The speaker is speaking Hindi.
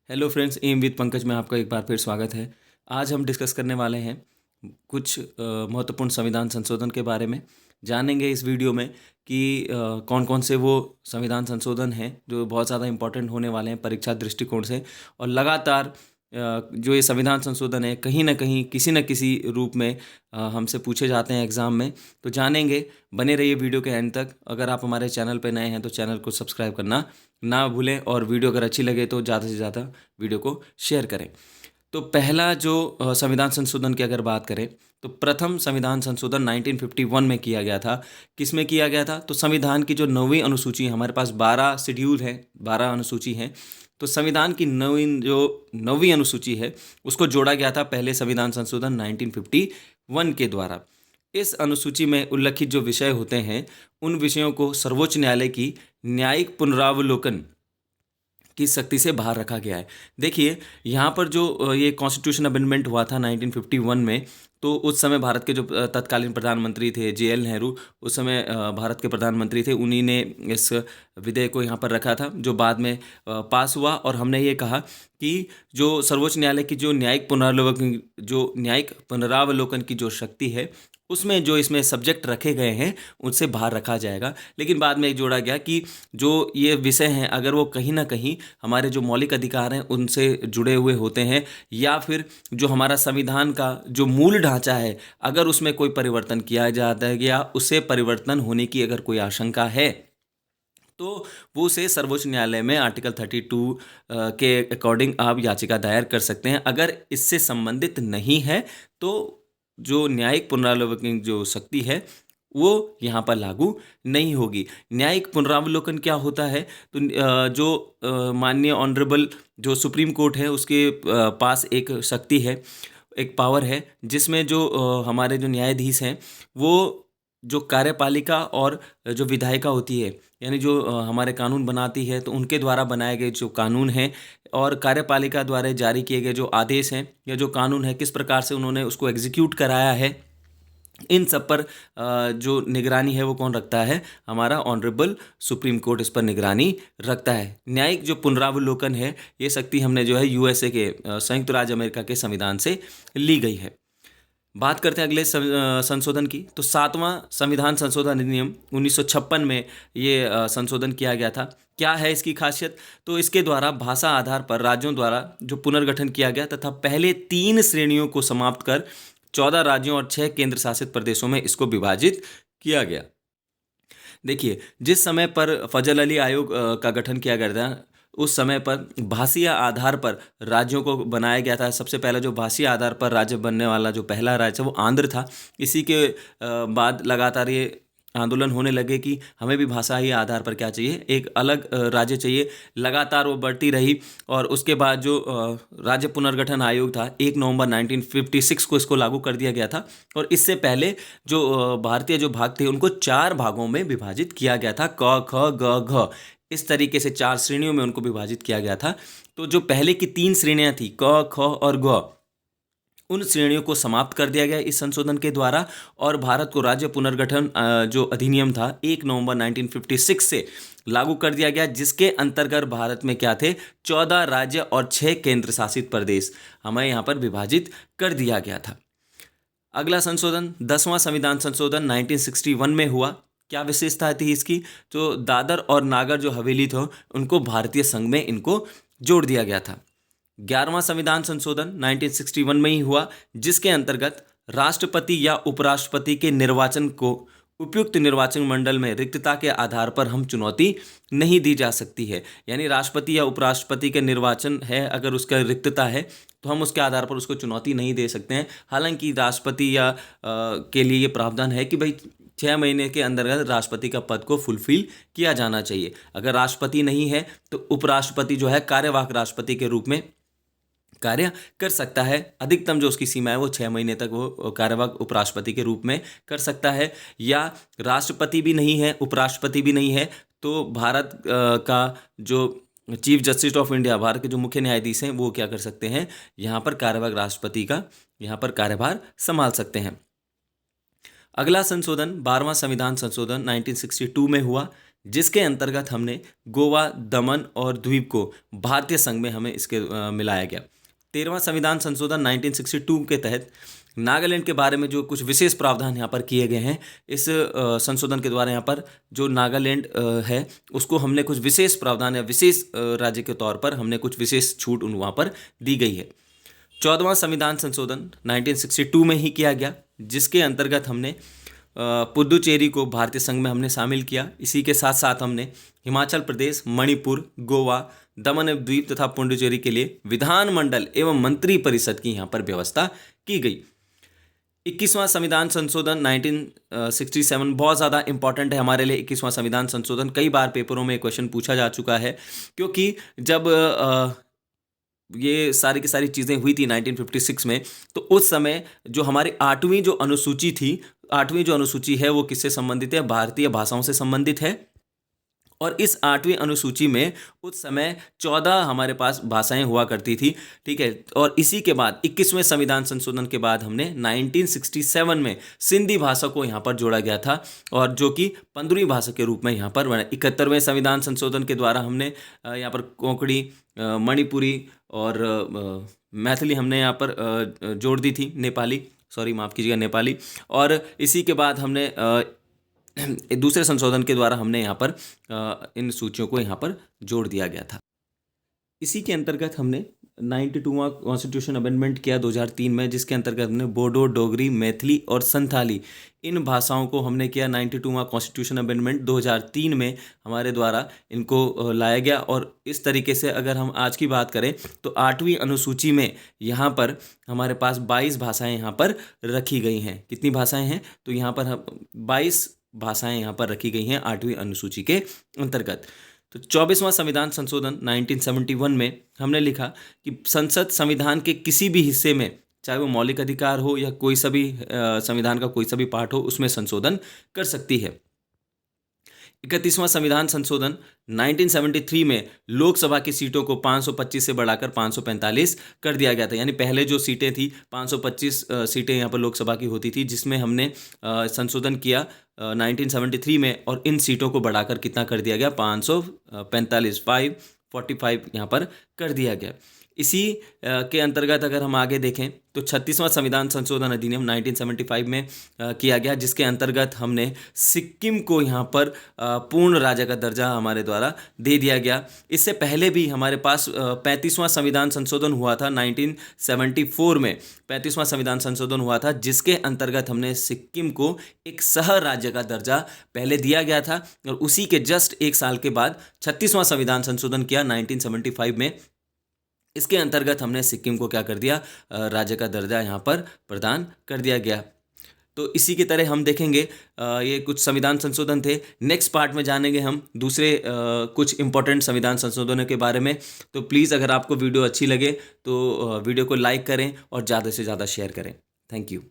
Hello friends, am with Pankaj में आपका एक बार फिर स्वागत है। आज हम डिस्कस करने वाले हैं कुछ महत्वपूर्ण संविधान संशोधन के बारे में। जानेंगे इस वीडियो में कि कौन कौन से वो संविधान संशोधन हैं जो बहुत ज़्यादा इंपॉर्टेंट होने वाले हैं परीक्षा दृष्टिकोण से। और लगातार जो ये संविधान संशोधन है कहीं ना कहीं किसी न किसी रूप में हमसे पूछे जाते हैं एग्ज़ाम में। तो जानेंगे, बने रहिए वीडियो के एंड तक। अगर आप हमारे चैनल पर नए हैं तो चैनल को सब्सक्राइब करना ना भूलें, और वीडियो अगर अच्छी लगे तो ज़्यादा से ज़्यादा वीडियो को शेयर करें। तो पहला जो संविधान संशोधन की अगर बात करें तो प्रथम संविधान संशोधन 1951 में किया गया था। किस में किया गया था? तो संविधान की जो 9वीं अनुसूची है, हमारे पास 12 शेड्यूल हैं, 12 अनुसूची हैं। तो संविधान की 9वीं अनुसूची है उसको जोड़ा गया था पहले संविधान संशोधन 1951 के द्वारा। इस अनुसूची में उल्लिखित जो विषय होते हैं उन विषयों को सर्वोच्च न्यायालय की न्यायिक पुनरावलोकन की शक्ति से बाहर रखा गया है। देखिए, यहाँ पर जो ये कॉन्स्टिट्यूशन अमेंडमेंट हुआ था 1951 में, तो उस समय भारत के जो तत्कालीन प्रधानमंत्री थे JL नेहरू, उस समय भारत के प्रधानमंत्री थे, उन्हीं ने इस विधेयक को यहाँ पर रखा था जो बाद में पास हुआ। और हमने ये कहा कि जो सर्वोच्च न्यायालय की जो न्यायिक पुनरावलोकन की जो शक्ति है उसमें जो इसमें सब्जेक्ट रखे गए हैं उनसे बाहर रखा जाएगा। लेकिन बाद में एक जोड़ा गया कि जो ये विषय हैं अगर वो कहीं ना कहीं हमारे जो मौलिक अधिकार हैं उनसे जुड़े हुए होते हैं, या फिर जो हमारा संविधान का जो मूल ढांचा है अगर उसमें कोई परिवर्तन किया जाता है या उससे परिवर्तन होने की अगर कोई आशंका है, तो वो उसे सर्वोच्च न्यायालय में आर्टिकल 32 के अकॉर्डिंग आप याचिका दायर कर सकते हैं। अगर इससे संबंधित नहीं है तो जो न्यायिक पुनरावलोकन जो शक्ति है वो यहाँ पर लागू नहीं होगी। न्यायिक पुनरावलोकन क्या होता है? तो जो माननीय ऑनरेबल जो सुप्रीम कोर्ट है उसके पास एक शक्ति है, एक पावर है, जिसमें जो हमारे जो न्यायाधीश हैं वो जो कार्यपालिका और जो विधायिका होती है, यानी जो हमारे कानून बनाती है, तो उनके द्वारा बनाए गए जो कानून हैं और कार्यपालिका द्वारा जारी किए गए जो आदेश हैं या जो कानून है किस प्रकार से उन्होंने उसको एग्जीक्यूट कराया है, इन सब पर जो निगरानी है वो कौन रखता है? हमारा ऑनरेबल सुप्रीम कोर्ट इस पर निगरानी रखता है। न्यायिक जो पुनरावलोकन है ये शक्ति हमने जो है USA के संयुक्त राज्य अमेरिका के संविधान से ली गई है। बात करते हैं अगले संशोधन की। तो 7वां संविधान संशोधन अधिनियम 1956 में ये संशोधन किया गया था। क्या है इसकी खासियत? तो इसके द्वारा भाषा आधार पर राज्यों द्वारा जो पुनर्गठन किया गया तथा पहले 3 श्रेणियों को समाप्त कर 14 राज्यों और 6 केंद्र शासित प्रदेशों में इसको विभाजित किया गया। देखिए, जिस समय पर फजल अली आयोग का गठन किया गया था उस समय पर भाषीय आधार पर राज्यों को बनाया गया था। सबसे पहला जो भाषीय आधार पर राज्य बनने वाला जो पहला राज्य वो आंध्र था। इसी के बाद लगातार ये आंदोलन होने लगे कि हमें भी भाषाई आधार पर क्या चाहिए, एक अलग राज्य चाहिए। लगातार वो बढ़ती रही और उसके बाद जो राज्य पुनर्गठन आयोग था 1 नवंबर 1956 को इसको लागू कर दिया गया था। और इससे पहले जो भारतीय जो भाग थे उनको 4 भागों में विभाजित किया गया था, क ख ग घ, इस तरीके से 4 श्रेणियों में उनको विभाजित किया गया था। तो जो पहले की 3 श्रेणियां थी क ख और ग, उन श्रेणियों को समाप्त कर दिया गया इस संशोधन के द्वारा और भारत को राज्य पुनर्गठन जो अधिनियम था 1 नवंबर 1956 से लागू कर दिया गया, जिसके अंतर्गत भारत में क्या थे? 14 राज्य और 6 केंद्र शासित प्रदेश हमें यहाँ पर विभाजित कर दिया गया था। अगला संशोधन 10वां संविधान संशोधन 1961 में हुआ। क्या विशेषता थी इसकी? तो दादर और नागर जो हवेली थे उनको भारतीय संघ में इनको जोड़ दिया गया था। 11वां संविधान संशोधन 1961 में ही हुआ, जिसके अंतर्गत राष्ट्रपति या उपराष्ट्रपति के निर्वाचन को उपयुक्त निर्वाचन मंडल में रिक्तता के आधार पर हम चुनौती नहीं दी जा सकती है। यानी राष्ट्रपति या उपराष्ट्रपति के निर्वाचन है, अगर उसका रिक्तता है तो हम उसके आधार पर उसको चुनौती नहीं दे सकते हैं। हालांकि राष्ट्रपति या के लिए ये प्रावधान है कि भाई 6 महीने के अंतर्गत राष्ट्रपति का पद को फुलफिल किया जाना चाहिए। अगर राष्ट्रपति नहीं है तो उपराष्ट्रपति जो है कार्यवाहक राष्ट्रपति के रूप में कार्य कर सकता है। अधिकतम जो उसकी सीमा है वो 6 महीने तक वो कार्यवाहक उपराष्ट्रपति के रूप में कर सकता है। या राष्ट्रपति भी नहीं है, उपराष्ट्रपति भी नहीं है, तो भारत का जो chief justice of India, Bharat के जो मुख्य न्यायाधीश हैं, वो क्या कर सकते हैं? यहाँ पर कार्यवाहक राष्ट्रपति का यहाँ पर कार्यभार संभाल सकते हैं। अगला संशोधन 12वां संविधान संशोधन 1962 में हुआ, जिसके अंतर्गत हमने गोवा, दमन और द्वीप को भारतीय संघ में हमें इसके मिलाया गया। 13वां संविधान संशोधन 1962 के तहत नागालैंड के बारे में जो कुछ विशेष प्रावधान यहाँ पर किए गए हैं, इस संशोधन के द्वारा यहाँ पर जो नागालैंड है उसको हमने कुछ विशेष प्रावधान या विशेष राज्य के तौर पर हमने कुछ विशेष छूट वहाँ पर दी गई है। 14वां संविधान संशोधन 1962 में ही किया गया, जिसके अंतर्गत हमने पुदुचेरी को भारतीय संघ में हमने शामिल किया। इसी के साथ साथ हमने हिमाचल प्रदेश, मणिपुर, गोवा, दमन एवं द्वीप तथा पुडुचेरी के लिए विधानमंडल एवं मंत्री परिषद की यहाँ पर व्यवस्था की गई। 21वां संविधान संशोधन 1967 बहुत ज़्यादा इंपॉर्टेंट है हमारे लिए। 21वां संविधान संशोधन कई बार पेपरों में क्वेश्चन पूछा जा चुका है, क्योंकि जब ये सारी की सारी चीज़ें हुई थी 1956 में, तो उस समय जो हमारी 8वीं जो अनुसूची थी, 8वीं जो अनुसूची है वो किससे संबंधित है? भारतीय भाषाओं से संबंधित है। और इस 8वीं अनुसूची में उस समय 14 हमारे पास भाषाएं हुआ करती थी, ठीक है। और इसी के बाद 21वें संविधान संशोधन के बाद हमने 1967 में सिंधी भाषा को यहाँ पर जोड़ा गया था, और जो कि 15वीं भाषा के रूप में यहाँ पर बना। 71वें संविधान संशोधन के द्वारा हमने यहाँ पर कोंकणी, मणिपुरी और मैथिली हमने यहाँ पर जोड़ दी थी, नेपाली, सॉरी माफ़ कीजिएगा, नेपाली। और इसी के बाद हमने दूसरे संशोधन के द्वारा हमने यहाँ पर इन सूचियों को यहाँ पर जोड़ दिया गया था। इसी के अंतर्गत हमने 92वां कॉन्स्टिट्यूशन अमेंडमेंट किया 2003 में, जिसके अंतर्गत हमने बोडो, डोगरी, मैथिली और संथाली इन भाषाओं को हमने किया। 92वां कॉन्स्टिट्यूशन अमेंडमेंट 2003 में हमारे द्वारा इनको लाया गया। और इस तरीके से अगर हम आज की बात करें तो 8वीं अनुसूची में यहाँ पर हमारे पास 22 भाषाएँ यहाँ पर रखी गई हैं। कितनी भाषाएँ हैं? तो यहाँ पर 22 भाषाएं यहाँ पर रखी गई हैं 8वीं अनुसूची के अंतर्गत। तो 24वां संविधान संशोधन 1971 में हमने लिखा कि संसद संविधान के किसी भी हिस्से में, चाहे वो मौलिक अधिकार हो या कोई सा भी संविधान का कोई सा भी पार्ट हो, उसमें संशोधन कर सकती है। 31वां संविधान संशोधन 1973 में लोकसभा की सीटों को 525 से बढ़ाकर 545 कर दिया गया था। यानी पहले जो सीटें थी 525 सीटें यहाँ पर लोकसभा की होती थी, जिसमें हमने संशोधन किया 1973 में, और इन सीटों को बढ़ाकर कितना कर दिया गया? 545 545 यहाँ पर कर दिया गया। इसी के अंतर्गत अगर हम आगे देखें तो 36वां संविधान संशोधन अधिनियम 1975 में किया गया, जिसके अंतर्गत हमने सिक्किम को यहाँ पर पूर्ण राज्य का दर्जा हमारे द्वारा दे दिया गया। इससे पहले भी हमारे पास 35वां संविधान संशोधन हुआ था 1974 में। 35वां संविधान संशोधन हुआ था, जिसके अंतर्गत हमने सिक्किम को एक सह राज्य का दर्जा पहले दिया गया था, और उसी के जस्ट एक साल के बाद 36वां संविधान संशोधन किया 1975 में। इसके अंतर्गत हमने सिक्किम को क्या कर दिया? राज्य का दर्जा यहाँ पर प्रदान कर दिया गया। तो इसी की तरह हम देखेंगे ये कुछ संविधान संशोधन थे। नेक्स्ट पार्ट में जानेंगे हम दूसरे कुछ इंपॉर्टेंट संविधान संशोधनों के बारे में। तो प्लीज़ अगर आपको वीडियो अच्छी लगे तो वीडियो को लाइक करें और ज़्यादा से ज़्यादा शेयर करें। Thank you.